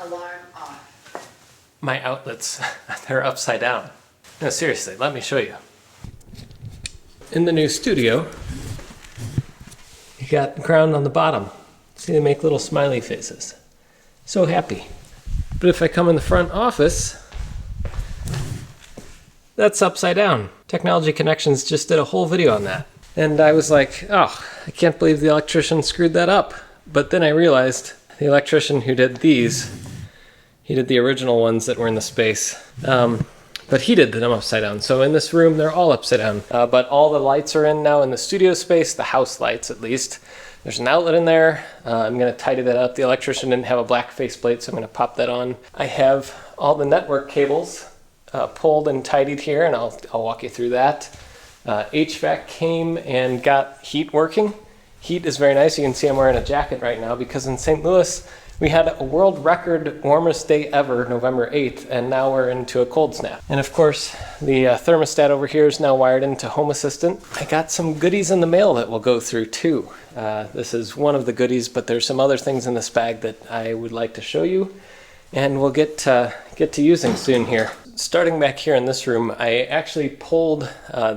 Alarm off. My outlets, they're upside down. No, seriously, let me show you. In the new studio, you got ground on the bottom. See, they make little smiley faces. So happy. But if I come in the front office, that's upside down. Technology Connections just did a whole video on that. And I was like, oh, I can't believe the electrician screwed that up. But then I realized the electrician who did these, he did the original ones that were in the space. But he did them upside down. So in this room, they're all upside down. But all the lights are in now in the studio space, the house lights at least. There's an outlet in there. I'm gonna tidy that up. The electrician didn't have a black faceplate, so I'm gonna pop that on. I have all the network cables pulled and tidied here, and I'll walk you through that. HVAC came and got heat working. Heat is very nice. You can see I'm wearing a jacket right now because in St. Louis, we had a world record warmest day ever, November 8th, and now we're into a cold snap. And of course, the thermostat over here is now wired into Home Assistant. I got some goodies in the mail that we'll go through too. This is one of the goodies, but there's some other things in this bag that I would like to show you, and we'll get to using soon here. Starting back here in this room, I actually pulled all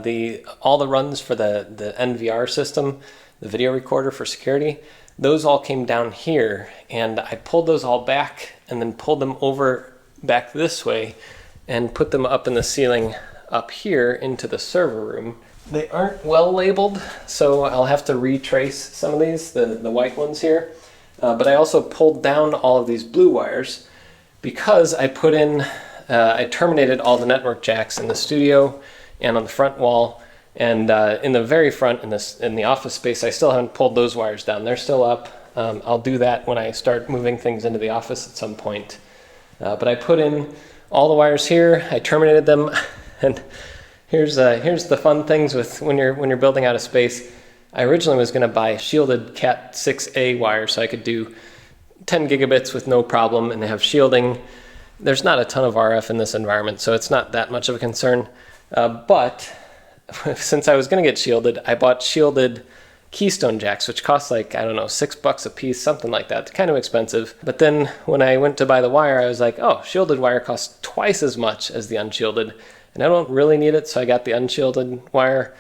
the runs for the NVR system, the video recorder for security. Those all came down here, and I pulled those all back and then pulled them over back this way and put them up in the ceiling up here into the server room. They aren't well labeled, so I'll have to retrace some of these, the white ones here. But I also pulled down all of these blue wires because I put in, I terminated all the network jacks in the studio and on the front wall. And in the very front, in the office space, I still haven't pulled those wires down. They're still up. I'll do that when I start moving things into the office at some point. But I put in all the wires here. I terminated them. And here's the fun things with when you're building out a space. I originally was going to buy shielded Cat 6A wire so I could do 10 gigabits with no problem and have shielding. There's not a ton of RF in this environment, so it's not that much of a concern. But since I was going to get shielded, I bought shielded keystone jacks, which cost like, I don't know, $6 a piece, something like that. It's kind of expensive. But then when I went to buy the wire, I was like, oh, shielded wire costs twice as much as the unshielded. And I don't really need it, so I got the unshielded wire.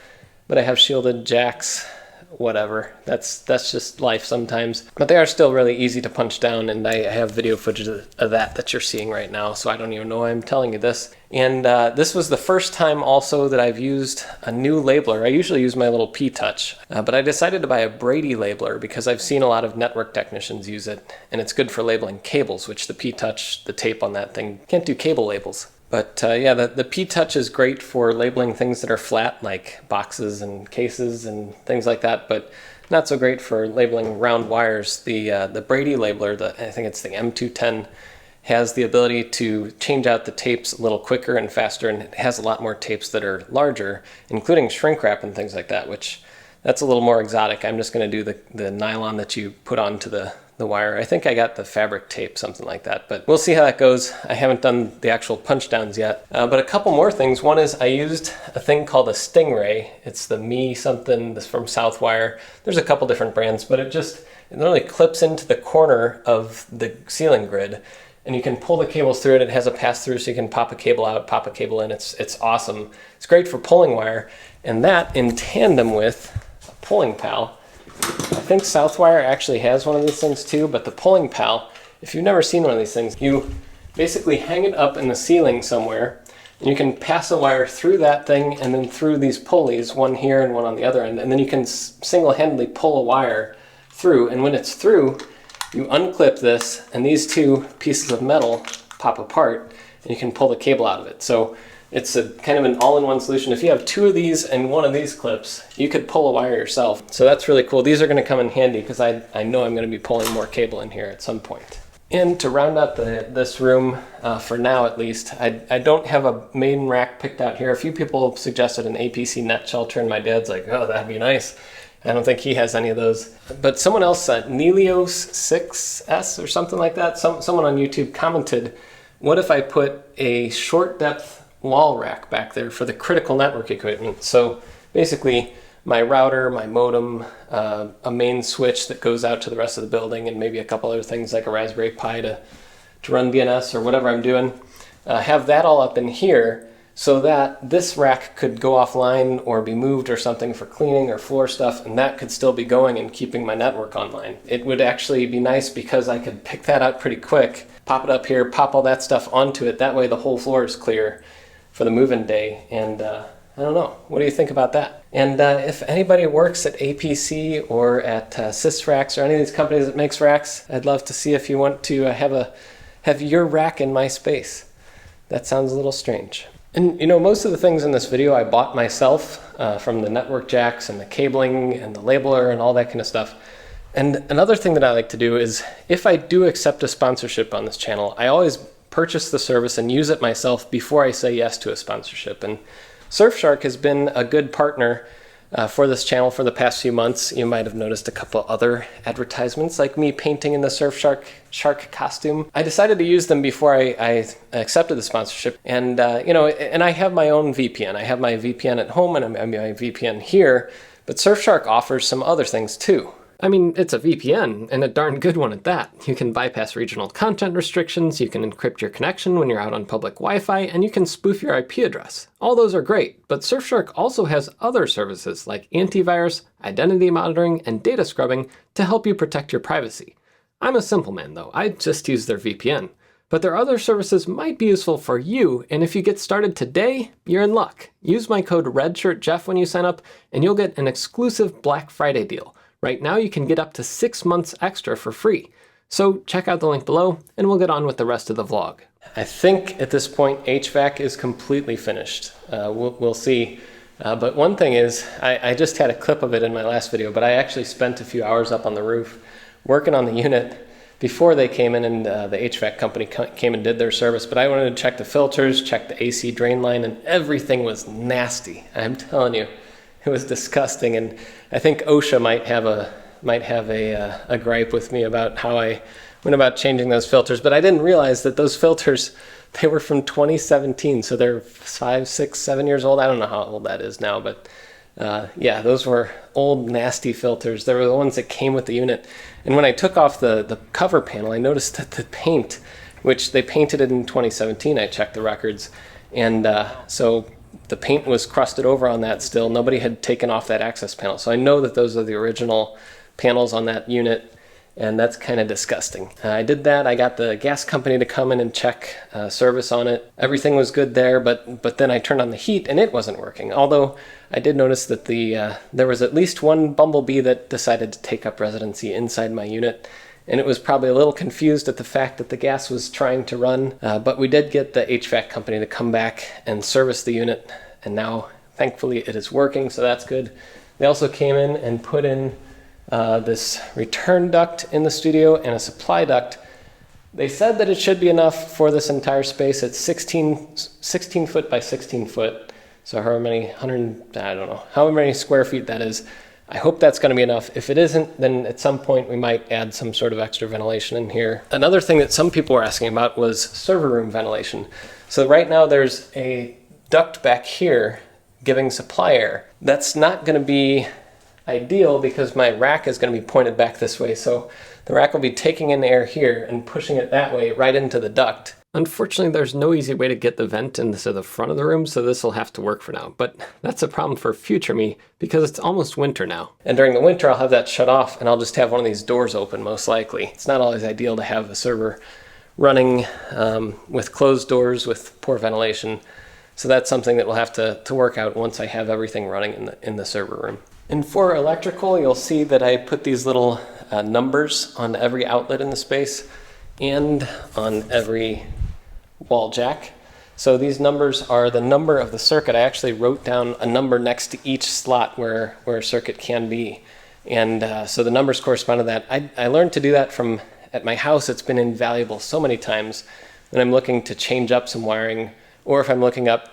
But I have shielded jacks, whatever. That's just life sometimes. But they are still really easy to punch down, and I have video footage of that you're seeing right now, so I don't even know why I'm telling you this. And this was the first time also that I've used a new labeler. I usually use my little P-Touch, but I decided to buy a Brady labeler because I've seen a lot of network technicians use it, and it's good for labeling cables, which the P-Touch, the tape on that thing, can't do cable labels. But yeah, the P-Touch is great for labeling things that are flat, like boxes and cases and things like that, but not so great for labeling round wires. The Brady labeler, I think it's the M210, has the ability to change out the tapes a little quicker and faster, and it has a lot more tapes that are larger, including shrink wrap and things like that, which that's a little more exotic. I'm just going to do the nylon that you put onto the wire. I think I got the fabric tape, something like that, but we'll see how that goes. I haven't done the actual punch downs yet, but a couple more things. One is I used a thing called a Stingray. It's the Me something, this from Southwire. There's a couple different brands, but it literally clips into the corner of the ceiling grid, and you can pull the cables through it. It has a pass-through, so you can pop a cable out, pop a cable in. It's awesome. It's great for pulling wire, and that in tandem with a pulling pal. I think Southwire actually has one of these things too, but the pulling pal, if you've never seen one of these things, you basically hang it up in the ceiling somewhere, and you can pass a wire through that thing and then through these pulleys, one here and one on the other end, and then you can single-handedly pull a wire through, and when it's through, you unclip this, and these two pieces of metal pop apart, and you can pull the cable out of it. So it's a kind of an all-in-one solution. If you have two of these and one of these clips, you could pull a wire yourself. So that's really cool. These are going to come in handy because I know I'm going to be pulling more cable in here at some point. And to round out this room, for now at least, I don't have a main rack picked out here. A few people suggested an APC net shelter, and my dad's like, oh, that'd be nice. I don't think he has any of those. But someone else, Nelios 6S or something like that, someone on YouTube commented, what if I put a short depth wall rack back there for the critical network equipment? So basically my router, my modem, a main switch that goes out to the rest of the building, and maybe a couple other things like a Raspberry Pi to to run BNS or whatever I'm doing, have that all up in here so that this rack could go offline or be moved or something for cleaning or floor stuff, and that could still be going and keeping my network online. It would actually be nice because I could pick that out pretty quick, pop it up here, pop all that stuff onto it. That way the whole floor is clear for the move-in day. And I don't know, what do you think about that? And if anybody works at APC or at SysRacks or any of these companies that makes racks, I'd love to see if you want to have your rack in my space. That sounds a little strange. And you know, most of the things in this video I bought myself, from the network jacks and the cabling and the labeler and all that kind of stuff. And another thing that I like to do is, if I do accept a sponsorship on this channel, I always purchase the service and use it myself before I say yes to a sponsorship. And Surfshark has been a good partner for this channel for the past few months. You might have noticed a couple other advertisements, like me painting in the Surfshark costume. I decided to use them before I accepted the sponsorship. And you know, and I have my own VPN. I have my VPN at home and I have my VPN here, but Surfshark offers some other things too. I mean, it's a VPN, and a darn good one at that. You can bypass regional content restrictions, you can encrypt your connection when you're out on public Wi-Fi, and you can spoof your IP address. All those are great, but Surfshark also has other services like antivirus, identity monitoring, and data scrubbing to help you protect your privacy. I'm a simple man though, I just use their VPN. But their other services might be useful for you, and if you get started today, you're in luck. Use my code RedShirtJeff when you sign up, and you'll get an exclusive Black Friday deal. Right now you can get up to 6 months extra for free. So check out the link below and we'll get on with the rest of the vlog. I think at this point HVAC is completely finished. We'll see. But one thing is, I just had a clip of it in my last video, but I actually spent a few hours up on the roof working on the unit before they came in, and the HVAC company came and did their service. But I wanted to check the filters, check the AC drain line, and everything was nasty. I'm telling you. It was disgusting, and I think OSHA might have a gripe with me about how I went about changing those filters. But I didn't realize that those filters, they were from 2017, so they're 5, 6, 7 years old. I don't know how old that is now, but yeah, those were old, nasty filters. They were the ones that came with the unit. And when I took off the cover panel, I noticed that the paint, which they painted it in 2017, I checked the records, and so the paint was crusted over on that still. Nobody had taken off that access panel. So I know that those are the original panels on that unit, and that's kind of disgusting. I did that. I got the gas company to come in and check service on it. Everything was good there, but then I turned on the heat and it wasn't working. Although I did notice that there was at least one bumblebee that decided to take up residency inside my unit. And it was probably a little confused at the fact that the gas was trying to run, but we did get the HVAC company to come back and service the unit, and now thankfully it is working, so that's good. They also came in and put in this return duct in the studio and a supply duct. They said that it should be enough for this entire space. It's 16 foot by 16 foot, so however many, I don't know, however many square feet that is. I hope that's going to be enough. If it isn't, then at some point we might add some sort of extra ventilation in here. Another thing that some people were asking about was server room ventilation. So right now there's a duct back here giving supply air. That's not going to be ideal because my rack is going to be pointed back this way. So the rack will be taking in air here and pushing it that way right into the duct. Unfortunately, there's no easy way to get the vent into the front of the room, so this will have to work for now. But that's a problem for future me, because it's almost winter now. And during the winter, I'll have that shut off, and I'll just have one of these doors open, most likely. It's not always ideal to have a server running with closed doors with poor ventilation. So that's something that we'll have to work out once I have everything running in the server room. And for electrical, you'll see that I put these little numbers on every outlet in the space and on every wall jack. So these numbers are the number of the circuit. I actually wrote down a number next to each slot where a circuit can be. And so the numbers correspond to that. I learned to do that from at my house. It's been invaluable so many times when I'm looking to change up some wiring, or if I'm looking up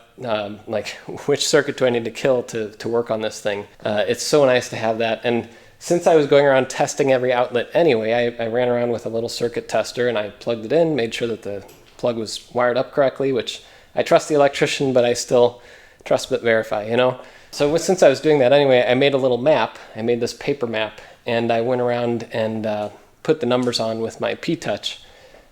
like which circuit do I need to kill to work on this thing. It's so nice to have that. And since I was going around testing every outlet anyway, I ran around with a little circuit tester and I plugged it in, made sure that the plug was wired up correctly, which I trust the electrician, but I still trust but verify, you know? So since I was doing that anyway, I made a little map. I made this paper map, and I went around and put the numbers on with my P-Touch.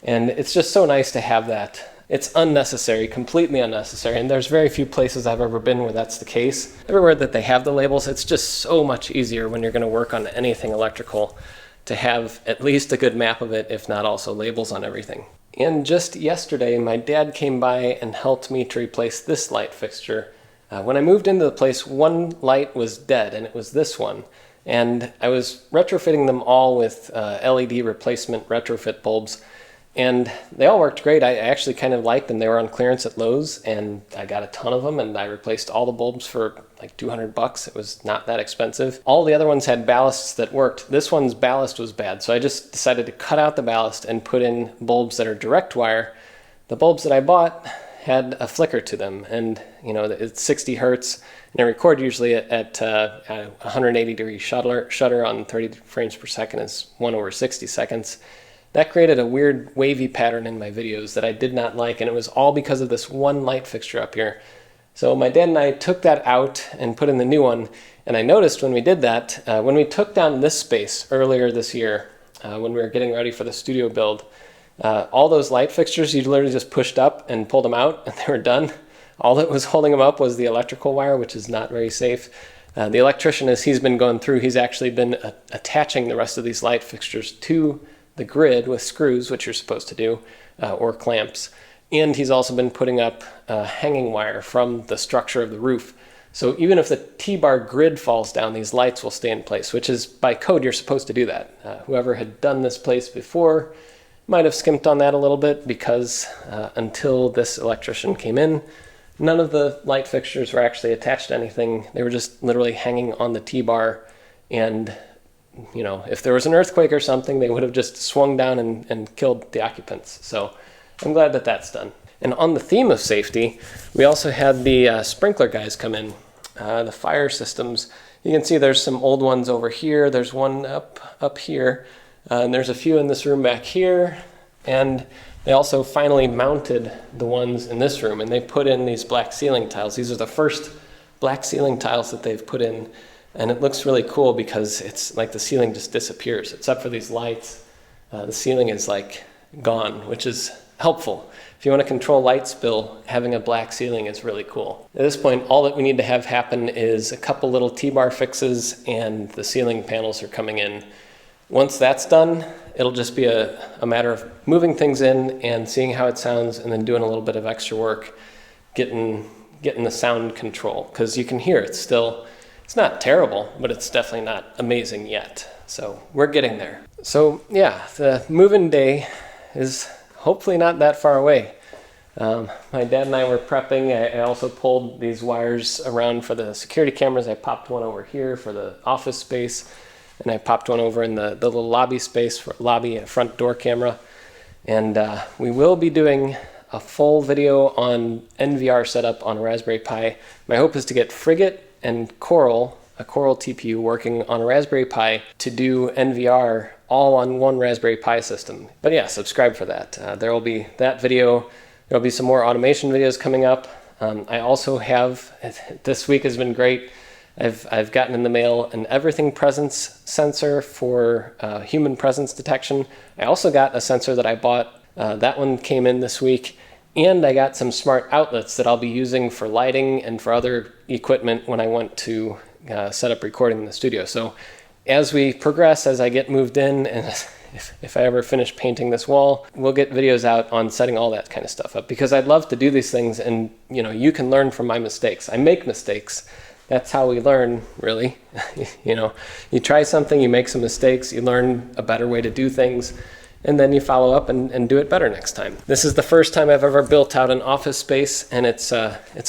And it's just so nice to have that. It's unnecessary, completely unnecessary, and there's very few places I've ever been where that's the case. Everywhere that they have the labels, it's just so much easier when you're going to work on anything electrical to have at least a good map of it, if not also labels on everything. And just yesterday, my dad came by and helped me to replace this light fixture. When I moved into the place, one light was dead, and it was this one. And I was retrofitting them all with LED replacement retrofit bulbs. And they all worked great. I actually kind of liked them. They were on clearance at Lowe's, and I got a ton of them, and I replaced all the bulbs for like $200. It was not that expensive. All the other ones had ballasts that worked. This one's ballast was bad, so I just decided to cut out the ballast and put in bulbs that are direct wire. The bulbs that I bought had a flicker to them, and you know, it's 60 hertz, and I record usually at 180 degree shutter on 30 frames per second is 1/60 seconds. That created a weird wavy pattern in my videos that I did not like, and it was all because of this one light fixture up here. So my dad and I took that out and put in the new one, and I noticed when we did that, when we took down this space earlier this year, when we were getting ready for the studio build, all those light fixtures, you literally just pushed up and pulled them out, and they were done. All that was holding them up was the electrical wire, which is not very safe. The electrician, as he's been going through, he's actually been attaching the rest of these light fixtures to the grid with screws, which you're supposed to do, or clamps. And he's also been putting up hanging wire from the structure of the roof. So even if the T-bar grid falls down, these lights will stay in place, which is by code, you're supposed to do that. Whoever had done this place before might have skimped on that a little bit because until this electrician came in, none of the light fixtures were actually attached to anything. They were just literally hanging on the T-bar, and you know, if there was an earthquake or something, they would have just swung down and killed the occupants. So I'm glad that that's done. And on the theme of safety, we also had the sprinkler guys come in, the fire systems. You can see there's some old ones over here. There's one up here, and there's a few in this room back here. And they also finally mounted the ones in this room, and they put in these black ceiling tiles. These are the first black ceiling tiles that they've put in. And it looks really cool because it's like the ceiling just disappears. Except for these lights, the ceiling is like gone, which is helpful. If you want to control light spill, having a black ceiling is really cool. At this point, all that we need to have happen is a couple little T-bar fixes, and the ceiling panels are coming in. Once that's done, it'll just be a matter of moving things in and seeing how it sounds, and then doing a little bit of extra work, getting the sound control. Because you can hear it still. It's not terrible, but it's definitely not amazing yet. So we're getting there. So yeah, the move-in day is hopefully not that far away. My dad and I were prepping. I also pulled these wires around for the security cameras. I popped one over here for the office space, and I popped one over in the little lobby space for lobby front door camera. And we will be doing a full video on NVR setup on a Raspberry Pi. My hope is to get Frigate and Coral, a Coral TPU, working on a Raspberry Pi to do NVR all on one Raspberry Pi system. But yeah, subscribe for that. There will be that video. There will be some more automation videos coming up. I also have, this week has been great, I've gotten in the mail an everything presence sensor for human presence detection. I also got a sensor that I bought. That one came in this week. And I got some smart outlets that I'll be using for lighting and for other equipment when I want to set up recording in the studio. So as we progress, as I get moved in, and if I ever finish painting this wall, we'll get videos out on setting all that kind of stuff up, because I'd love to do these things, and you know, you can learn from my mistakes. I make mistakes. That's how we learn, really. You know, you try something, you make some mistakes, you learn a better way to do things, and then you follow up and do it better next time. This is the first time I've ever built out an office space, and it's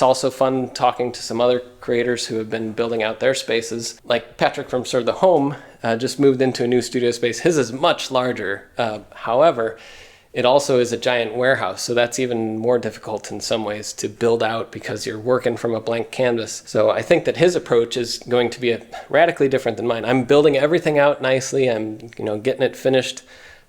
also fun talking to some other creators who have been building out their spaces. Like Patrick from Serve the Home just moved into a new studio space. His is much larger. However, it also is a giant warehouse, so that's even more difficult in some ways to build out because you're working from a blank canvas. So I think that his approach is going to be radically different than mine. I'm building everything out nicely. I'm getting it finished,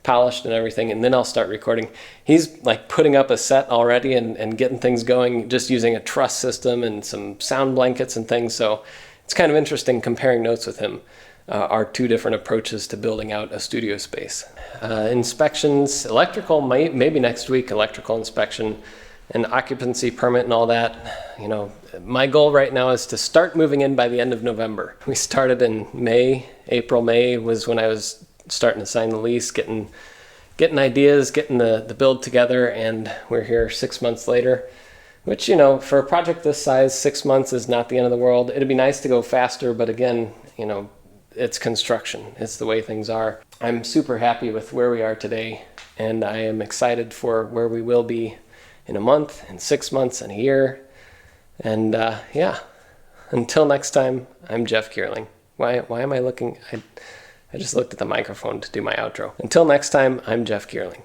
polished and everything, and then I'll start recording. He's like putting up a set already and getting things going just using a truss system and some sound blankets and things. So it's kind of interesting comparing notes with him. Our two different approaches to building out a studio space. Inspections, electrical, maybe next week, electrical inspection and occupancy permit and all that. You know, my goal right now is to start moving in by the end of November. We started in May, April, May was when I was starting to sign the lease, getting ideas, getting the build together, and we're here 6 months later. Which, you know, for a project this size, 6 months is not the end of the world. It'd be nice to go faster, but again, you know, it's construction. It's the way things are. I'm super happy with where we are today, and I am excited for where we will be in a month, in 6 months, and a year. And yeah, until next time, I'm Jeff Kierling. Why am I looking? I just looked at the microphone to do my outro. Until next time, I'm Jeff Kierling.